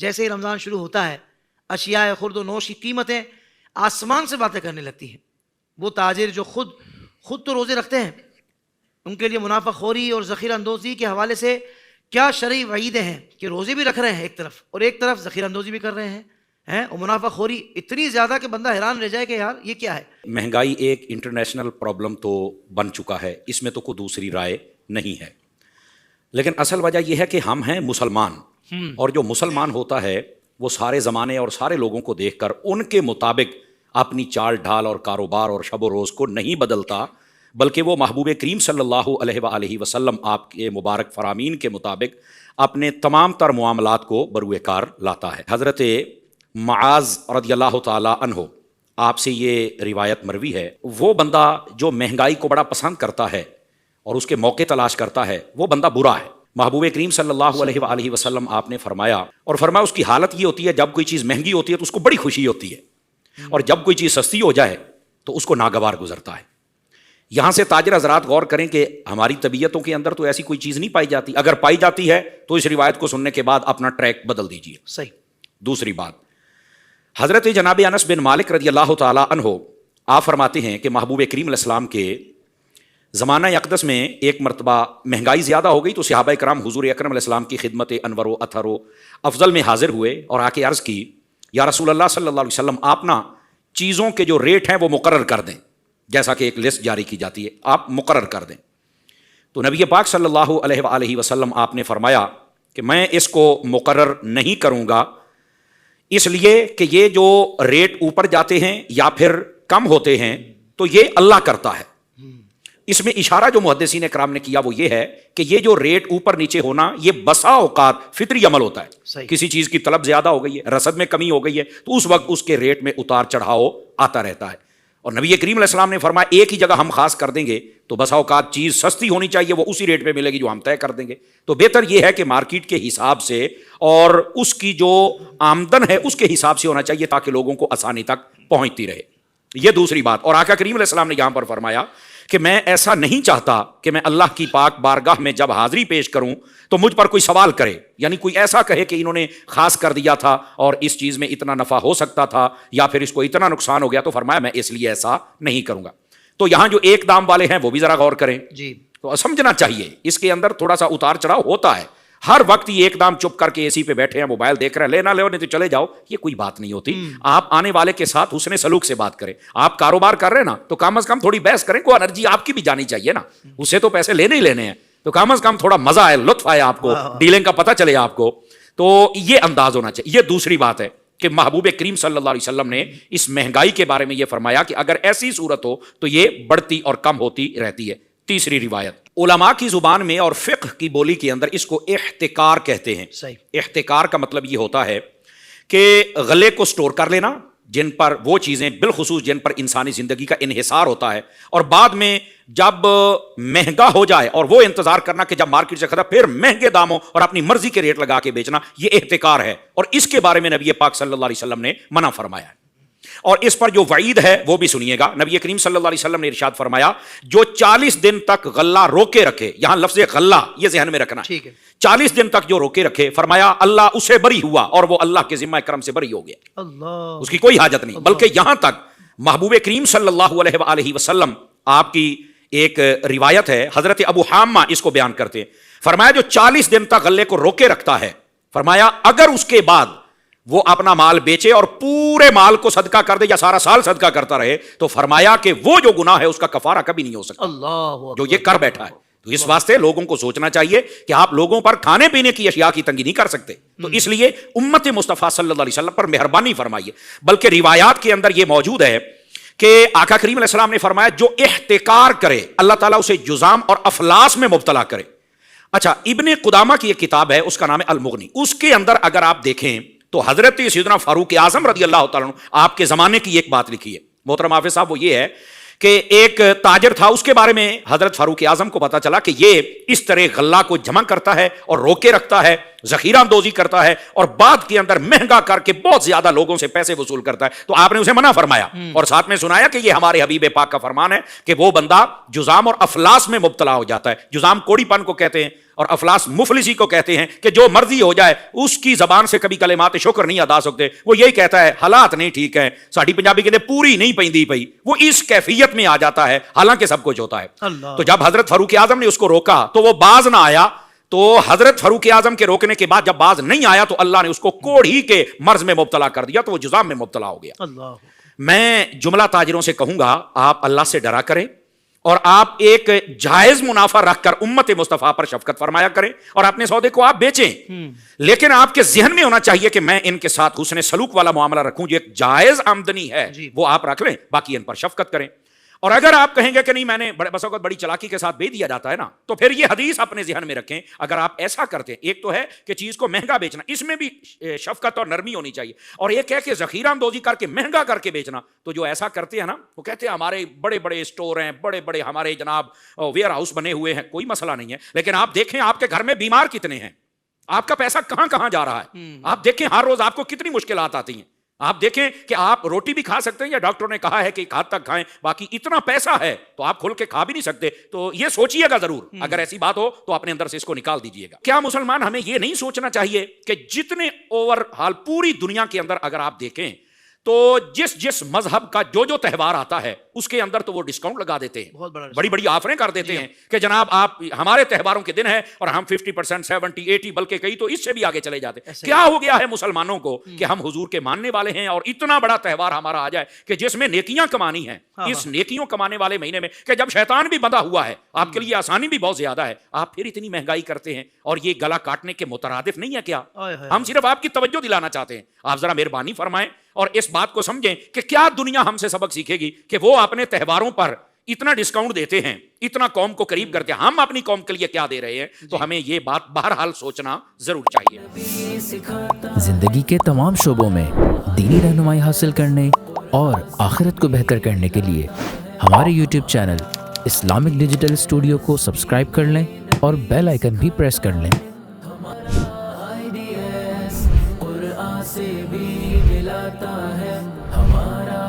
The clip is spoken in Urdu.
جیسے ہی رمضان شروع ہوتا ہے اشیاء خرد و نوش کی قیمتیں آسمان سے باتیں کرنے لگتی ہیں. وہ تاجر جو خود تو روزے رکھتے ہیں، ان کے لیے منافع خوری اور ذخیرہ اندوزی کے حوالے سے کیا شرعی وعیدیں ہیں کہ روزے بھی رکھ رہے ہیں ایک طرف، اور ایک طرف ذخیرہ اندوزی بھی کر رہے ہیں اور منافع خوری اتنی زیادہ کہ بندہ حیران رہ جائے کہ یار یہ کیا ہے. مہنگائی ایک انٹرنیشنل پرابلم تو بن چکا ہے، اس میں تو کوئی دوسری رائے نہیں ہے، لیکن اصل وجہ یہ ہے کہ ہم ہیں مسلمان، اور جو مسلمان ہوتا ہے وہ سارے زمانے اور سارے لوگوں کو دیکھ کر ان کے مطابق اپنی چال ڈھال اور کاروبار اور شب و روز کو نہیں بدلتا، بلکہ وہ محبوب کریم صلی اللہ علیہ وآلہ وسلم آپ کے مبارک فرامین کے مطابق اپنے تمام تر معاملات کو بروئے کار لاتا ہے. حضرت معاذ رضی اللہ تعالی عنہ آپ سے یہ روایت مروی ہے، وہ بندہ جو مہنگائی کو بڑا پسند کرتا ہے اور اس کے موقع تلاش کرتا ہے وہ بندہ برا ہے. محبوب کریم صلی اللہ علیہ وآلہ وسلم آپ نے فرمایا، اور فرمایا اس کی حالت یہ ہوتی ہے جب کوئی چیز مہنگی ہوتی ہے تو اس کو بڑی خوشی ہوتی ہے، اور جب کوئی چیز سستی ہو جائے تو اس کو ناگوار گزرتا ہے. یہاں سے تاجر حضرات غور کریں کہ ہماری طبیعتوں کے اندر تو ایسی کوئی چیز نہیں پائی جاتی، اگر پائی جاتی ہے تو اس روایت کو سننے کے بعد اپنا ٹریک بدل دیجیے. صحیح. دوسری بات، حضرت جناب انس بن مالک رضی اللہ تعالی عنہ آپ فرماتے ہیں کہ محبوب کریم علیہ السلام کے زمانہ اقدس میں ایک مرتبہ مہنگائی زیادہ ہو گئی تو صحابہ کرام حضور اکرم علیہ السلام کی خدمت انور و اطہر و افضل میں حاضر ہوئے اور آ کے عرض کی، یا رسول اللہ صلی اللہ علیہ وسلم آپ نا چیزوں کے جو ریٹ ہیں وہ مقرر کر دیں، جیسا کہ ایک لسٹ جاری کی جاتی ہے آپ مقرر کر دیں. تو نبی پاک صلی اللہ علیہ وآلہ وسلم آپ نے فرمایا کہ میں اس کو مقرر نہیں کروں گا، اس لیے کہ یہ جو ریٹ اوپر جاتے ہیں یا پھر کم ہوتے ہیں تو یہ اللہ کرتا ہے. اس میں اشارہ جو محدثین کرام نے کیا وہ یہ ہے کہ یہ جو ریٹ اوپر نیچے ہونا یہ بسا اوقات فطری عمل ہوتا ہے. کسی چیز کی طلب زیادہ ہو گئی ہے، رسد میں کمی ہو گئی ہے تو اس وقت اس کے ریٹ میں اتار چڑھاؤ آتا رہتا ہے. اور نبی کریم علیہ السلام نے فرمایا ایک ہی جگہ ہم خاص کر دیں گے تو بسا اوقات چیز سستی ہونی چاہیے وہ اسی ریٹ پہ ملے گی جو ہم طے کر دیں گے. تو بہتر یہ ہے کہ مارکیٹ کے حساب سے اور اس کی جو آمدن ہے اس کے حساب سے ہونا چاہیے تاکہ لوگوں کو آسانی تک پہنچتی رہے. یہ دوسری بات. اور آقا کریم علیہ السلام نے یہاں پر فرمایا کہ میں ایسا نہیں چاہتا کہ میں اللہ کی پاک بارگاہ میں جب حاضری پیش کروں تو مجھ پر کوئی سوال کرے، یعنی کوئی ایسا کہے کہ انہوں نے خاص کر دیا تھا اور اس چیز میں اتنا نفع ہو سکتا تھا یا پھر اس کو اتنا نقصان ہو گیا. تو فرمایا میں اس لیے ایسا نہیں کروں گا. تو یہاں جو ایک دام والے ہیں وہ بھی ذرا غور کریں جی، تو سمجھنا چاہیے اس کے اندر تھوڑا سا اتار چڑھاؤ ہوتا ہے. ہر وقت یہ ایک دام چپ کر کے اے سی پہ بیٹھے ہیں موبائل دیکھ رہے ہیں، لینا لو نہیں تو چلے جاؤ، یہ کوئی بات نہیں ہوتی. آپ آنے والے کے ساتھ حسن سلوک سے بات کریں. آپ کاروبار کر رہے ہیں نا تو کم از کم تھوڑی بحث کریں، کوئی انرجی آپ کی بھی جانی چاہیے نا، اسے تو پیسے لینے ہی لینے ہیں تو کم از کم تھوڑا مزہ آئے، لطف آئے آپ کو، ڈیلنگ کا پتہ چلے آپ کو. تو یہ انداز ہونا چاہیے. یہ دوسری بات ہے کہ محبوب کریم صلی اللہ علیہ وسلم نے اس مہنگائی کے بارے میں یہ فرمایا کہ اگر ایسی صورت ہو تو یہ بڑھتی اور کم ہوتی رہتی ہے. تیسری روایت، علماء کی زبان میں اور فقہ کی بولی کے اندر اس کو احتکار کہتے ہیں. احتکار کا مطلب یہ ہوتا ہے کہ غلے کو سٹور کر لینا، جن پر وہ چیزیں بالخصوص جن پر انسانی زندگی کا انحصار ہوتا ہے، اور بعد میں جب مہنگا ہو جائے اور وہ انتظار کرنا کہ جب مارکیٹ سے خریدا پھر مہنگے داموں اور اپنی مرضی کے ریٹ لگا کے بیچنا، یہ احتکار ہے. اور اس کے بارے میں نبی پاک صلی اللہ علیہ وسلم نے منع فرمایا ہے. اور اس پر جو وعید ہے وہ بھی سنیے گا. نبی کریم صلی اللہ علیہ وسلم نے ارشاد فرمایا جو 40 دن تک غلہ روکے رکھے، یہاں لفظ غلہ یہ ذہن میں رکھنا ہے، 40 دن تک جو روکے رکھے، فرمایا اللہ اسے بری ہوا اور وہ اللہ کے ذمہ کرم سے بری ہو گیا. اللہ، اس کی کوئی حاجت نہیں. بلکہ یہاں تک محبوب کریم صلی اللہ علیہ وآلہ وسلم آپ کی ایک روایت ہے، حضرت ابو حامہ اس کو بیان کرتے ہیں، فرمایا جو 40 دن تک غلے کو روکے رکھتا ہے، فرمایا اگر اس کے بعد وہ اپنا مال بیچے اور پورے مال کو صدقہ کر دے یا سارا سال صدقہ کرتا رہے تو فرمایا کہ وہ جو گناہ ہے اس کا کفارہ کبھی نہیں ہو سکتا جو یہ کر بیٹھا ہے. تو اس واسطے لوگوں کو سوچنا چاہیے کہ آپ لوگوں پر کھانے پینے کی اشیاء کی تنگی نہیں کر سکتے. تو اس لیے امت مصطفیٰ صلی اللہ علیہ وسلم پر مہربانی فرمائیے. بلکہ روایات کے اندر یہ موجود ہے کہ آقا کریم علیہ السلام نے فرمایا جو احتکار کرے اللہ تعالیٰ اسے جذام اور افلاس میں مبتلا کرے. اچھا، ابن قدامہ کی ایک کتاب ہے اس کا نام ہے المغنی. اس کے اندر اگر آپ دیکھیں تو حضرت سیدنا فاروق اعظم رضی اللہ تعالیٰ عنہ آپ کے زمانے کی ایک بات لکھی ہے محترم حافظ صاحب. وہ یہ ہے کہ ایک تاجر تھا، اس کے بارے میں حضرت فاروق اعظم کو پتا چلا کہ یہ اس طرح غلہ کو جمع کرتا ہے اور روکے رکھتا ہے، ذخیرہ اندوزی کرتا ہے اور بعد کے اندر مہنگا کر کے بہت زیادہ لوگوں سے پیسے وصول کرتا ہے. تو آپ نے اسے منع فرمایا اور ساتھ میں سنایا کہ یہ ہمارے حبیب پاک کا فرمان ہے کہ وہ بندہ جذام اور افلاس میں مبتلا ہو جاتا ہے. جذام کوڑی پن کو کہتے ہیں اور افلاس مفلسی کو کہتے ہیں کہ جو مرضی ہو جائے اس کی زبان سے کبھی کلمات شکر نہیں ادا سکتے. وہ یہی کہتا ہے حالات نہیں ٹھیک ہیں, ساڈی پنجابی کہتے پوری نہیں پیندی پئی, وہ اس کیفیت میں آ جاتا ہے حالانکہ سب کچھ ہوتا ہے. تو جب حضرت فاروق اعظم نے اس کو روکا تو وہ باز نہ آیا, تو حضرت فاروق اعظم کے روکنے کے بعد جب باز نہیں آیا تو اللہ نے اس کو کوڑھی کے مرض میں مبتلا کر دیا, تو وہ جذام میں مبتلا ہو گیا. میں جملہ تاجروں سے کہوں گا آپ اللہ سے ڈرا کریں اور آپ ایک جائز منافع رکھ کر امت مصطفیٰ پر شفقت فرمایا کریں اور اپنے سودے کو آپ بیچیں, لیکن آپ کے ذہن میں ہونا چاہیے کہ میں ان کے ساتھ حسن سلوک والا معاملہ رکھوں, جو ایک جائز آمدنی ہے وہ آپ رکھ لیں, باقی ان پر شفقت کریں. اور اگر آپ کہیں گے کہ نہیں میں نے بس اوقات بڑی چلاکی کے ساتھ بیچ دیا جاتا ہے نا, تو پھر یہ حدیث اپنے ذہن میں رکھیں. اگر آپ ایسا کرتے ہیں, ایک تو ہے کہ چیز کو مہنگا بیچنا, اس میں بھی شفقت اور نرمی ہونی چاہیے, اور ایک ہے کہ ذخیرہ اندوزی کر کے مہنگا کر کے بیچنا. تو جو ایسا کرتے ہیں نا وہ کہتے ہیں ہمارے بڑے بڑے اسٹور ہیں, بڑے بڑے ہمارے جناب ویئر ہاؤس بنے ہوئے ہیں, کوئی مسئلہ نہیں ہے, لیکن آپ دیکھیں آپ کے گھر میں بیمار کتنے ہیں, آپ کا پیسہ کہاں کہاں جا رہا ہے, آپ دیکھیں ہر روز آپ کو کتنی مشکلات آتی ہیں. آپ دیکھیں کہ آپ روٹی بھی کھا سکتے ہیں یا ڈاکٹر نے کہا ہے کہ ایک حد تک کھائیں, باقی اتنا پیسہ ہے تو آپ کھل کے کھا بھی نہیں سکتے. تو یہ سوچئے گا ضرور, اگر ایسی بات ہو تو اپنے اندر سے اس کو نکال دیجئے گا. کیا مسلمان ہمیں یہ نہیں سوچنا چاہیے کہ جتنے اوور حال پوری دنیا کے اندر اگر آپ دیکھیں تو جس مذہب کا جو تہوار آتا ہے اس کے اندر تو وہ ڈسکاؤنٹ لگا دیتے ہیں, بڑی بڑی آفریں کر دیتے ہیں کہ جناب آپ ہمارے تہواروں کے دن ہے اور ہم 50%, 70, 80 بلکہ کئی تو اس سے بھی آگے چلے جاتے ہیں. کیا ہو گیا ہے مسلمانوں کو کہ ہم حضور کے ماننے والے ہیں اور اتنا بڑا تہوار ہمارا آ جائے کہ جس میں نیکیاں کمانی ہیں, اس نیکیوں کمانے والے مہینے میں کہ جب شیطان بھی بندھا ہوا ہے, آپ کے لیے آسانی بھی بہت زیادہ ہے, آپ پھر اتنی مہنگائی کرتے ہیں. اور یہ گلا کاٹنے کے مترادف نہیں ہے کیا؟ ہم صرف آپ کی توجہ دلانا چاہتے ہیں, آپ ذرا مہربانی فرمائیں اور اس بات کو سمجھیں کہ کیا دنیا ہم سے سبق سیکھے گی کہ وہ اپنے تہواروں پر اتنا ڈسکاؤنٹ دیتے ہیں, اتنا قوم کو قریب کرتے ہیں, ہم اپنی قوم کے لیے کیا دے رہے ہیں. تو ہمیں یہ بات بہرحال سوچنا ضرور چاہیے. زندگی کے تمام شعبوں میں دینی رہنمائی حاصل کرنے اور آخرت کو بہتر کرنے کے لیے ہمارے YouTube channel Islamic digital studio کو سبسکرائب کر لیں اور بیل آئیکن بھی پریس کر لیں. قرآن سے بھی ملاتا ہے ہمارا